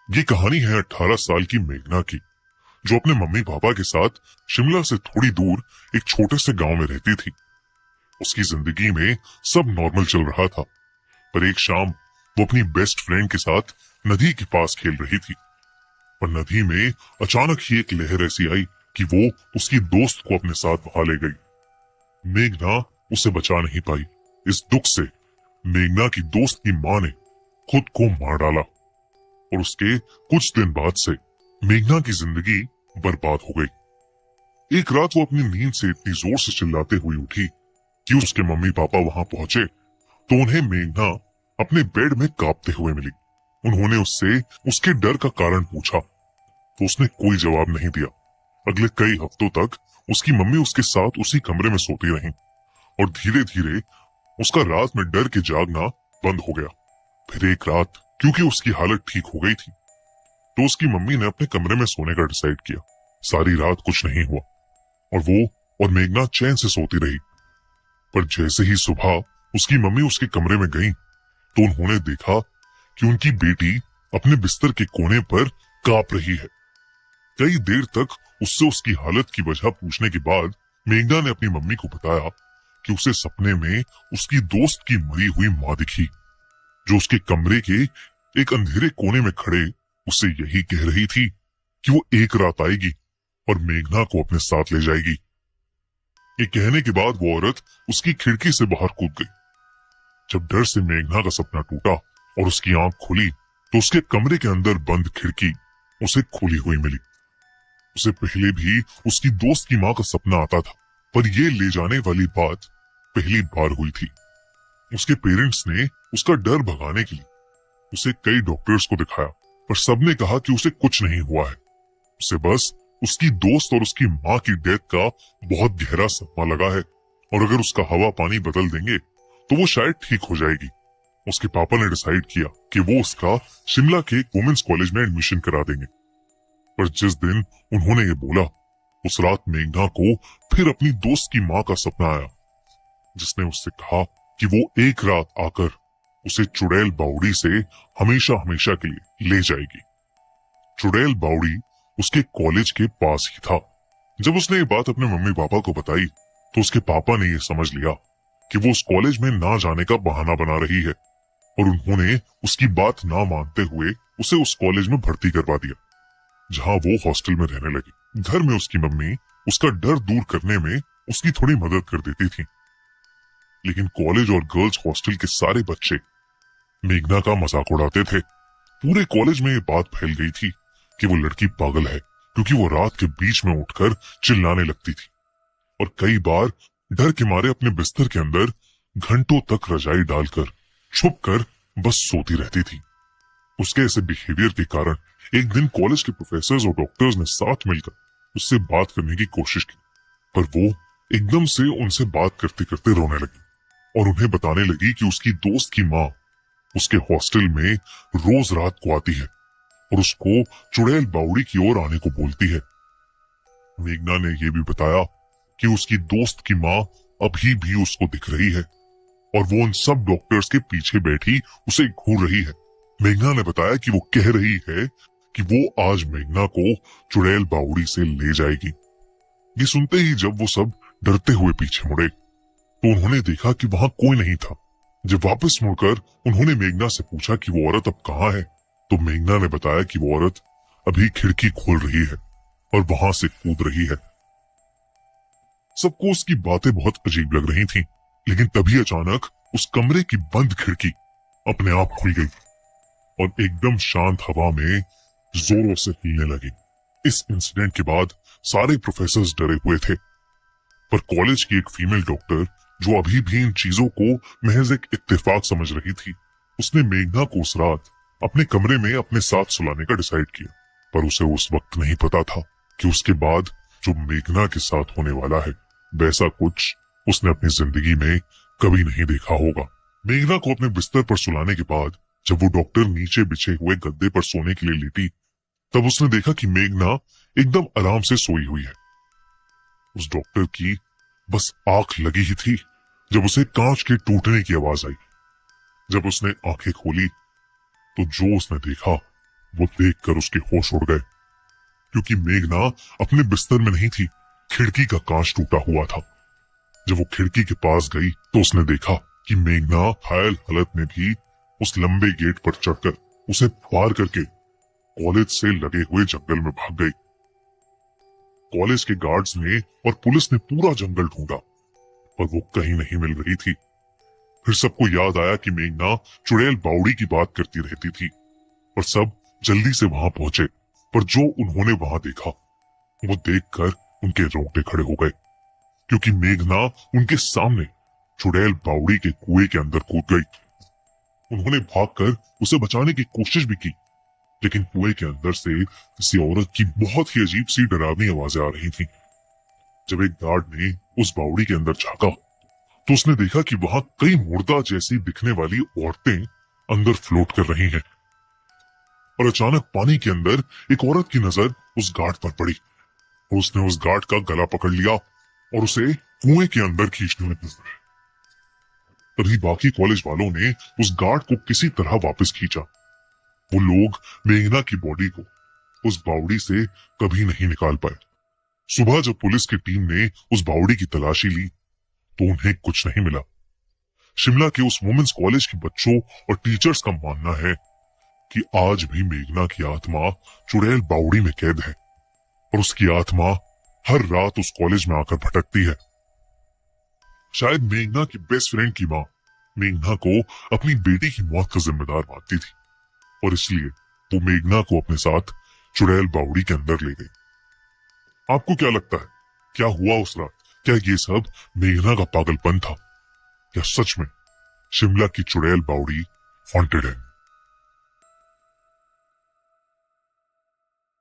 ये कहानी है 18 साल की मेघना की, जो अपने मम्मी पापा के साथ शिमला से थोड़ी दूर एक छोटे से गांव में रहती थी। उसकी जिंदगी में सब नॉर्मल चल रहा था, पर एक शाम वो अपनी बेस्ट फ्रेंड के साथ नदी के पास खेल रही थी। पर नदी में अचानक ही एक लहर ऐसी आई कि वो उसकी दोस्त को अपने साथ बहा ले गई। मेघना उसे बचा नहीं पाई। इस दुख से मेघना की दोस्त की मां ने खुद को मार डाला और उसके कुछ दिन बाद से मेघना की जिंदगी बर्बाद हो गई। एक रात वो अपनी नींद से इतनी जोर से चिल्लाते हुए उठी कि उसके मम्मी पापा वहां पहुंचे तो उन्हें मेघना अपने बेड में कांपते हुए मिली। उन्होंने उससे उसके डर का कारण पूछा तो उसने कोई जवाब नहीं दिया। अगले कई हफ्तों तक उसकी मम्मी उसके साथ उसी कमरे में सोती रहीं और धीरे धीरे उसका रात में डर के जागना बंद हो गया। फिर एक रात क्योंकि उसकी हालत ठीक हो गई थी तो उसकी मम्मी ने अपने कमरे में सोने का डिसाइड किया। सारी रात कुछ नहीं हुआ और वो और मेघना चैन से सोती रही। पर जैसे ही सुबह उसकी मम्मी उसके कमरे में गई तो उन्होंने देखा कि उनकी बेटी अपने बिस्तर के कोने पर कांप रही है। कई देर तक उससे उसकी हालत की वजह पूछने के बाद मेघना ने अपनी मम्मी को बताया कि उसे सपने में उसकी दोस्त की मरी हुई मां दिखी, जो उसके कमरे के एक अंधेरे कोने में खड़े उससे यही कह रही थी कि वो एक रात आएगी और मेघना को अपने साथ ले जाएगी। ये कहने के बाद वो औरत उसकी खिड़की से बाहर कूद गई। जब डर से मेघना का सपना टूटा और उसकी आंख खुली तो उसके कमरे के अंदर बंद खिड़की उसे खुली हुई मिली। उसे पहले भी उसकी दोस्त की मां का सपना आता था, पर ये ले जाने वाली बात पहली बार हुई थी। उसके पेरेंट्स ने उसका डर भगाने के लिए उसे कई डॉक्टर्स को दिखाया, पर सबने कहा कि उसे कुछ नहीं हुआ है। उसे बस उसकी दोस्त और उसकी मां की डेथ का बहुत गहरा सदमा लगा है और अगर उसका हवा पानी बदल देंगे तो वो शायद ठीक हो जाएगी। उसके पापा ने डिसाइड किया कि वो उसका शिमला के वुमेन्स कॉलेज में एडमिशन करा देंगे। पर जिस दिन उन्होंने ये बोला उस रात मेघना को फिर अपनी दोस्त की मां का सपना आया, जिसने उससे कहा कि वो एक रात आकर उसे चुड़ैल बावड़ी से हमेशा हमेशा के लिए ले जाएगी। चुड़ैल बावड़ी उसके कॉलेज के पास ही था। जब उसने ये बात अपने मम्मी पापा को बताई तो उसके पापा ने ये समझ लिया कि वो उस कॉलेज में ना जाने का बहाना बना रही है और उन्होंने उसकी बात ना मानते हुए उसे उस कॉलेज में भर्ती करवा दिया, जहां वो हॉस्टल में रहने लगी। घर में उसकी मम्मी उसका डर दूर करने में उसकी थोड़ी मदद कर देती थी, लेकिन कॉलेज और गर्ल्स हॉस्टल के सारे बच्चे मेघना का मजाक उड़ाते थे। पूरे कॉलेज में ये बात फैल गई थी कि वो लड़की पागल है, क्योंकि वो रात के बीच में उठकर चिल्लाने लगती थी और कई बार डर के मारे अपने बिस्तर के अंदर घंटों तक रजाई डालकर छुपकर बस सोती रहती थी। उसके ऐसे बिहेवियर के कारण एक दिन कॉलेज के प्रोफेसर्स और डॉक्टर्स ने साथ मिलकर उससे बात करने की कोशिश की, पर वो एकदम से उनसे बात करते करते रोने लगी और उन्हें बताने लगी कि उसकी दोस्त की मां उसके हॉस्टल में रोज रात को आती है और उसको चुड़ैल बावड़ी की ओर आने को बोलती है। मेघना ने यह भी बताया कि उसकी दोस्त की मां अभी भी उसको दिख रही है और वो उन सब डॉक्टर्स के पीछे बैठी उसे घूर रही है। मेघना ने बताया कि वो कह रही है कि वो आज मेघना को चुड़ैल बावड़ी से ले जाएगी। ये सुनते ही जब वो सब डरते हुए पीछे मुड़े तो उन्होंने देखा कि वहां कोई नहीं था। जब वापस मुड़कर उन्होंने मेघना से पूछा कि वो औरत अब कहाँ है तो मेघना ने बताया कि वो औरत अभी खिड़की खोल रही है और वहां से कूद रही है। सबको उसकी बातें बहुत अजीब लग रही थी, लेकिन तभी अचानक उस कमरे की बंद खिड़की अपने आप खुल गई और एकदम शांत हवा में जोरों से हिलने लगी। इस इंसिडेंट के बाद सारे प्रोफेसर्स डरे हुए थे, पर कॉलेज की एक फीमेल डॉक्टर जो अभी भी इन चीजों को महज एक इत्तेफाक समझ रही थी, उसने मेघना को उस रात अपने कमरे में अपने साथ सुलाने का डिसाइड किया। पर उसे उस वक्त नहीं पता था कि उसके बाद जो मेघना के साथ होने वाला है वैसा कुछ उसने अपनी जिंदगी में कभी नहीं देखा होगा। मेघना को अपने बिस्तर पर सुलाने के बाद जब वो डॉक्टर नीचे बिछे हुए गद्दे पर सोने के लिए लेटी तब उसने देखा कि मेघना एकदम आराम से सोई हुई है। उस डॉक्टर की बस आंख लगी ही थी जब उसे कांच के टूटने की आवाज आई। जब उसने आंखें खोली तो जो उसने देखा वो देखकर उसके होश उड़ गए, क्योंकि मेघना अपने बिस्तर में नहीं थी, खिड़की का कांच टूटा हुआ था। जब वो खिड़की के पास गई तो उसने देखा कि मेघना घायल हालत में भी उस लंबे गेट पर चढ़कर उसे पार करके कॉलेज से लगे हुए जंगल में भाग गई। कॉलेज के गार्ड्स ने और पुलिस ने पूरा जंगल ढूंढा, पर वो कहीं नहीं मिल रही थी। फिर सबको याद आया कि मेघना चुड़ैल बावड़ी की बात करती रहती थी, और सब जल्दी से वहां पहुंचे। पर जो उन्होंने वहां देखा, वो देखकर उनके रोंगटे खड़े हो गए, क्योंकि मेघना उनके सामने चुड़ैल बावड़ी के कुएं के अंदर कूद गई। उन्होंने भागकर उसे बचाने की कोशिश भी की, लेकिन कुएं के अंदर से किसी औरत की बहुत ही अजीब सी डरावनी आवाजें आ रही थीं। जब एक गार्ड ने उस बावड़ी के अंदर झांका तो उसने देखा कि वहां कई मुर्दा जैसी दिखने वाली औरतें अंदर फ्लोट कर रही हैं। और अचानक पानी के अंदर एक औरत की नजर उस गार्ड पर पड़ी, और उसने उस गार्ड का गला पकड़ लिया और उसे कुएं के अंदर खींचने लगी। तभी बाकी कॉलेज वालों ने उस गार्ड को किसी तरह वापस खींचा। वो लोग मेघना की बॉडी को उस बावड़ी से कभी नहीं निकाल पाए। सुबह जब पुलिस की टीम ने उस बावड़ी की तलाशी ली तो उन्हें कुछ नहीं मिला। शिमला के उस वुमेन्स कॉलेज के बच्चों और टीचर्स का मानना है कि आज भी मेघना की आत्मा चुड़ैल बावड़ी में कैद है, और उसकी आत्मा हर रात उस कॉलेज में आकर भटकती है। शायद मेघना की बेस्ट फ्रेंड की माँ मेघना को अपनी बेटी की मौत का जिम्मेदार मानती थी, और इसलिए वो मेघना को अपने साथ चुड़ैल बावड़ी के अंदर ले गई। आपको क्या लगता है, क्या हुआ उस रात? क्या ये सब मेघना का पागलपन था? क्या सच में शिमला की चुड़ैल बावड़ी हॉन्टेड है?